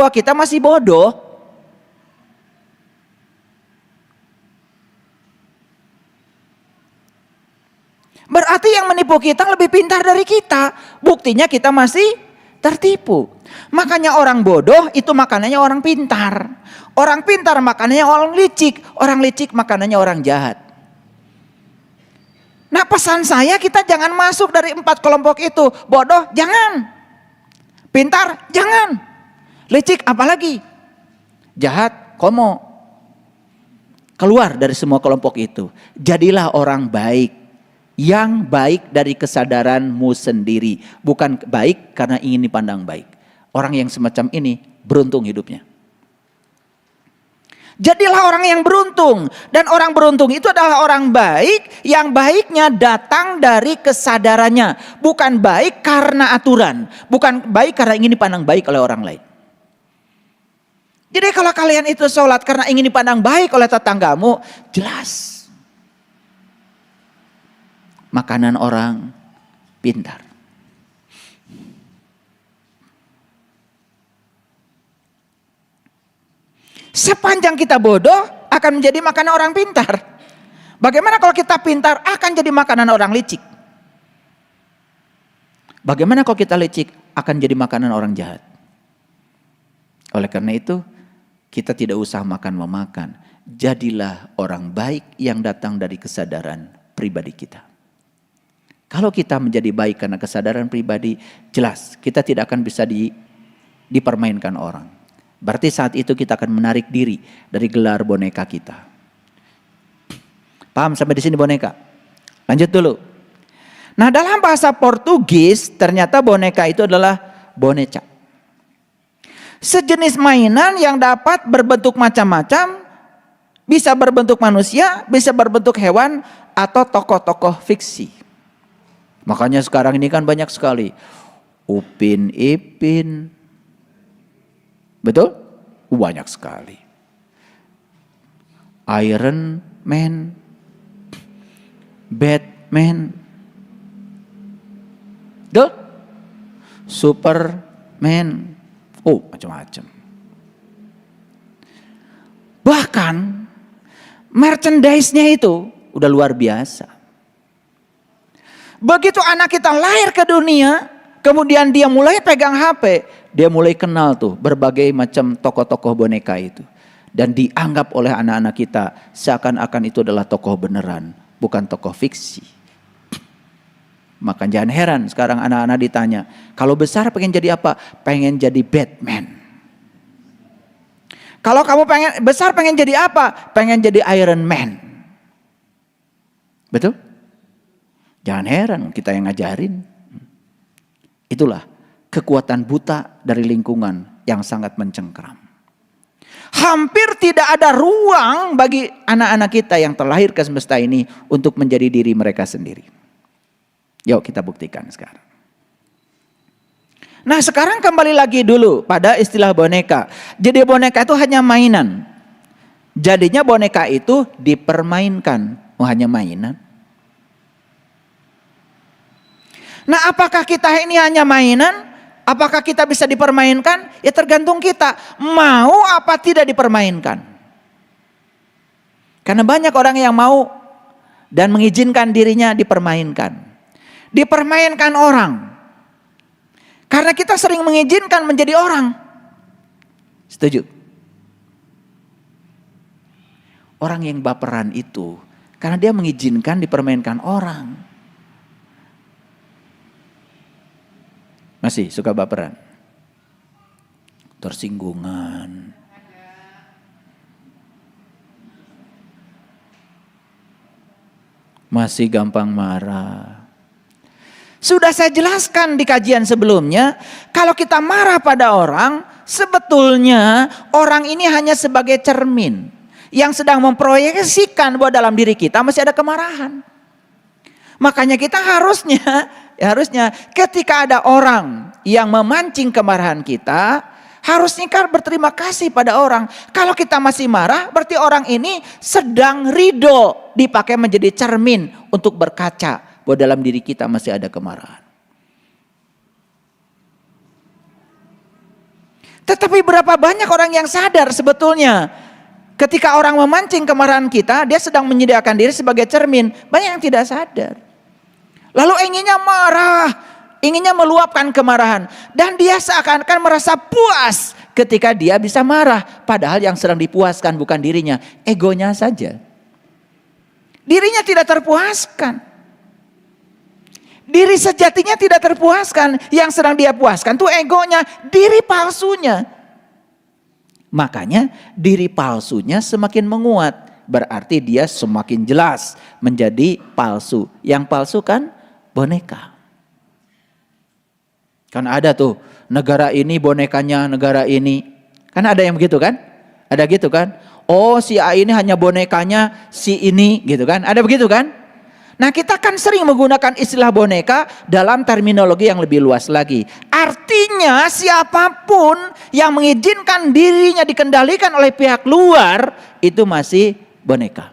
bahwa kita masih bodoh. Berarti yang menipu kita lebih pintar dari kita. Buktinya kita masih tertipu. Makanya orang bodoh itu makanannya orang pintar. Orang pintar makanannya orang licik. Orang licik makanannya orang jahat. Nah, pesan saya, kita jangan masuk dari 4 kelompok itu. Bodoh jangan. Pintar jangan. Licik apalagi. Jahat komo. Keluar dari semua kelompok itu. Jadilah orang baik. Yang baik dari kesadaranmu sendiri. Bukan baik karena ingin dipandang baik. Orang yang semacam ini beruntung hidupnya. Jadilah orang yang beruntung. Dan orang beruntung itu adalah orang baik. Yang baiknya datang dari kesadarannya. Bukan baik karena aturan. Bukan baik karena ingin dipandang baik oleh orang lain. Jadi kalau kalian itu sholat karena ingin dipandang baik oleh tetanggamu. Jelas. Makanan orang pintar. Sepanjang kita bodoh akan menjadi makanan orang pintar. Bagaimana kalau kita pintar akan jadi makanan orang licik? Bagaimana kalau kita licik akan jadi makanan orang jahat? Oleh karena itu kita tidak usah makan-memakan. Jadilah orang baik yang datang dari kesadaran pribadi kita. Kalau kita menjadi baik karena kesadaran pribadi, jelas kita tidak akan bisa dipermainkan orang. Berarti saat itu kita akan menarik diri dari gelar boneka kita. Paham sampai di sini boneka? Lanjut dulu. Nah, dalam bahasa Portugis ternyata boneka itu adalah boneca. Sejenis mainan yang dapat berbentuk macam-macam, bisa berbentuk manusia, bisa berbentuk hewan atau tokoh-tokoh fiksi. Makanya sekarang ini kan banyak sekali Upin Ipin. Betul? Banyak sekali. Iron Man, Batman, betul? Superman, macam-macam. Bahkan merchandise-nya itu udah luar biasa. Begitu anak kita lahir ke dunia, kemudian dia mulai pegang HP, dia mulai kenal tuh berbagai macam tokoh-tokoh boneka itu. Dan dianggap oleh anak-anak kita seakan-akan itu adalah tokoh beneran, bukan tokoh fiksi. Maka jangan heran sekarang anak-anak ditanya, kalau besar pengen jadi apa? Pengen jadi Batman. Kalau kamu besar pengen jadi apa? Pengen jadi Iron Man. Betul? Jangan heran kita yang ngajarin. Itulah kekuatan buta dari lingkungan yang sangat mencengkeram. Hampir tidak ada ruang bagi anak-anak kita yang terlahir ke semesta ini untuk menjadi diri mereka sendiri. Yuk kita buktikan sekarang. Nah, sekarang kembali lagi dulu pada istilah boneka. Jadi boneka itu hanya mainan. Jadinya boneka itu dipermainkan. Hanya mainan. Nah, apakah kita ini hanya mainan? Apakah kita bisa dipermainkan? Ya tergantung kita. Mau apa tidak dipermainkan. Karena banyak orang yang mau dan mengizinkan dirinya dipermainkan. Dipermainkan orang. Karena kita sering mengizinkan menjadi orang. Setuju? Orang yang baperan itu karena dia mengizinkan dipermainkan orang. Masih suka baperan? Tersinggungan. Masih gampang marah. Sudah saya jelaskan di kajian sebelumnya, kalau kita marah pada orang, sebetulnya orang ini hanya sebagai cermin yang sedang memproyeksikan bahwa dalam diri kita masih ada kemarahan. Makanya kita harusnya ketika ada orang yang memancing kemarahan kita, harusnya kan berterima kasih pada orang. Kalau kita masih marah, berarti orang ini sedang ridho, dipakai menjadi cermin untuk berkaca bahwa dalam diri kita masih ada kemarahan. Tetapi berapa banyak orang yang sadar sebetulnya ketika orang memancing kemarahan kita, dia sedang menyediakan diri sebagai cermin. Banyak yang tidak sadar. Lalu inginnya marah, inginnya meluapkan kemarahan. Dan dia seakan-akan merasa puas ketika dia bisa marah. Padahal yang sedang dipuaskan bukan dirinya, egonya saja. Dirinya tidak terpuaskan. Diri sejatinya tidak terpuaskan. Yang sedang dia puaskan itu egonya, diri palsunya. Makanya diri palsunya semakin menguat. Berarti dia semakin jelas menjadi palsu. Yang palsu kan boneka. Kan ada tuh negara ini bonekanya negara ini. Kan ada yang begitu kan? Ada gitu kan? Oh si A ini hanya bonekanya si ini gitu kan? Ada begitu kan? Nah kita kan sering menggunakan istilah boneka dalam terminologi yang lebih luas lagi. Artinya siapapun yang mengizinkan dirinya dikendalikan oleh pihak luar itu masih boneka.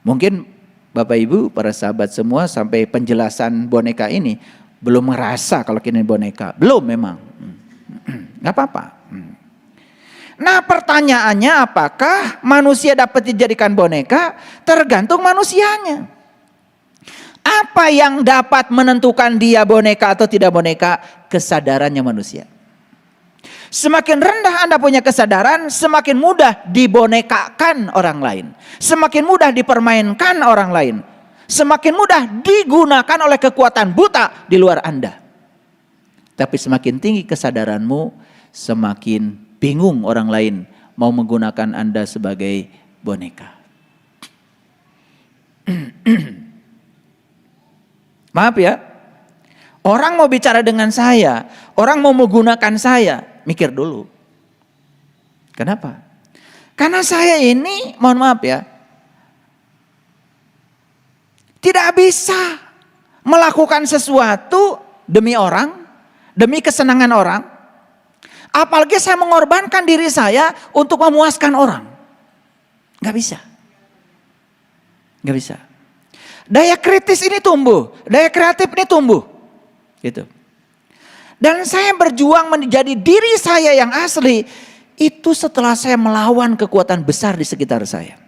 Mungkin Bapak Ibu, para sahabat semua sampai penjelasan boneka ini belum merasa kalau kini boneka. Belum memang. Gak apa-apa. Nah pertanyaannya apakah manusia dapat dijadikan boneka? Tergantung manusianya. Apa yang dapat menentukan dia boneka atau tidak boneka? Kesadarannya manusia. Semakin rendah Anda punya kesadaran, semakin mudah dibonekakan orang lain. Semakin mudah dipermainkan orang lain. Semakin mudah digunakan oleh kekuatan buta di luar Anda. Tapi semakin tinggi kesadaranmu, semakin bingung orang lain mau menggunakan Anda sebagai boneka. Maaf ya, orang mau bicara dengan saya, orang mau menggunakan saya, mikir dulu. Kenapa? Karena saya ini, mohon maaf ya, tidak bisa melakukan sesuatu demi orang, demi kesenangan orang. Apalagi saya mengorbankan diri saya untuk memuaskan orang. Gak bisa. Gak bisa. Daya kritis ini tumbuh. Daya kreatif ini tumbuh. Gitu. Dan saya berjuang menjadi diri saya yang asli. Itu setelah saya melawan kekuatan besar di sekitar saya.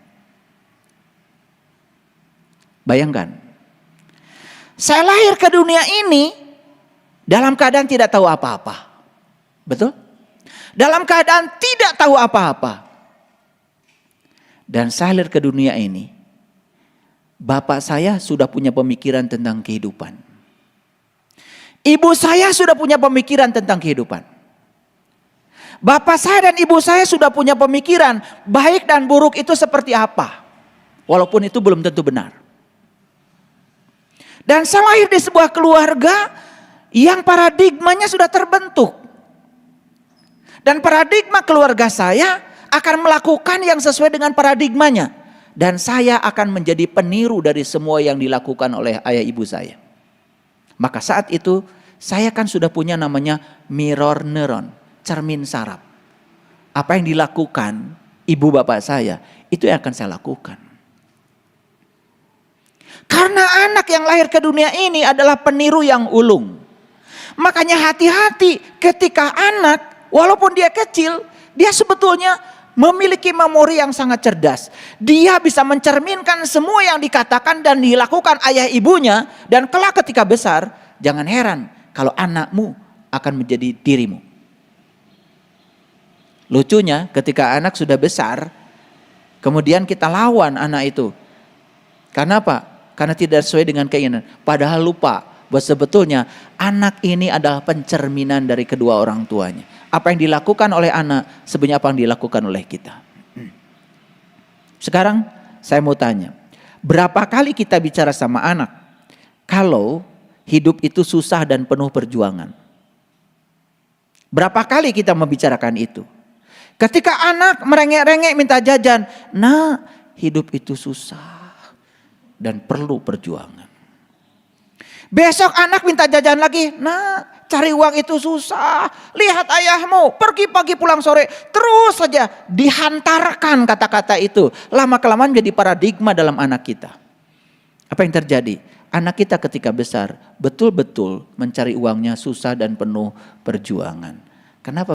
Bayangkan. Saya lahir ke dunia ini dalam keadaan tidak tahu apa-apa. Betul? Dalam keadaan tidak tahu apa-apa. Dan saya lahir ke dunia ini. Bapak saya sudah punya pemikiran tentang kehidupan. Ibu saya sudah punya pemikiran tentang kehidupan. Bapak saya dan ibu saya sudah punya pemikiran baik dan buruk itu seperti apa. Walaupun itu belum tentu benar. Dan saya lahir di sebuah keluarga yang paradigmanya sudah terbentuk. Dan paradigma keluarga saya akan melakukan yang sesuai dengan paradigmanya. Dan saya akan menjadi peniru dari semua yang dilakukan oleh ayah ibu saya. Maka saat itu saya kan sudah punya namanya mirror neuron, cermin saraf. Apa yang dilakukan ibu bapak saya, itu yang akan saya lakukan. Karena anak yang lahir ke dunia ini adalah peniru yang ulung. Makanya hati-hati ketika anak, walaupun dia kecil, dia sebetulnya memiliki memori yang sangat cerdas. Dia bisa mencerminkan semua yang dikatakan dan dilakukan ayah ibunya. Dan kelak ketika besar, jangan heran kalau anakmu akan menjadi dirimu. Lucunya ketika anak sudah besar, kemudian kita lawan anak itu. Karena apa? Karena tidak sesuai dengan keinginan. Padahal lupa bahwa sebetulnya anak ini adalah pencerminan dari kedua orang tuanya. Apa yang dilakukan oleh anak sebenarnya apa yang dilakukan oleh kita. Sekarang saya mau tanya, berapa kali kita bicara sama anak kalau hidup itu susah dan penuh perjuangan? Berapa kali kita membicarakan itu? Ketika anak merengek-rengek minta jajan, nah hidup itu susah dan perlu perjuangan. Besok anak minta jajan lagi, nah cari uang itu susah. Lihat ayahmu pergi pagi pulang sore. Terus saja dihantarkan kata-kata itu. Lama kelamaan jadi paradigma dalam anak kita. Apa yang terjadi? anak kita ketika besar betul-betul mencari uangnya susah dan penuh perjuangan. Kenapa?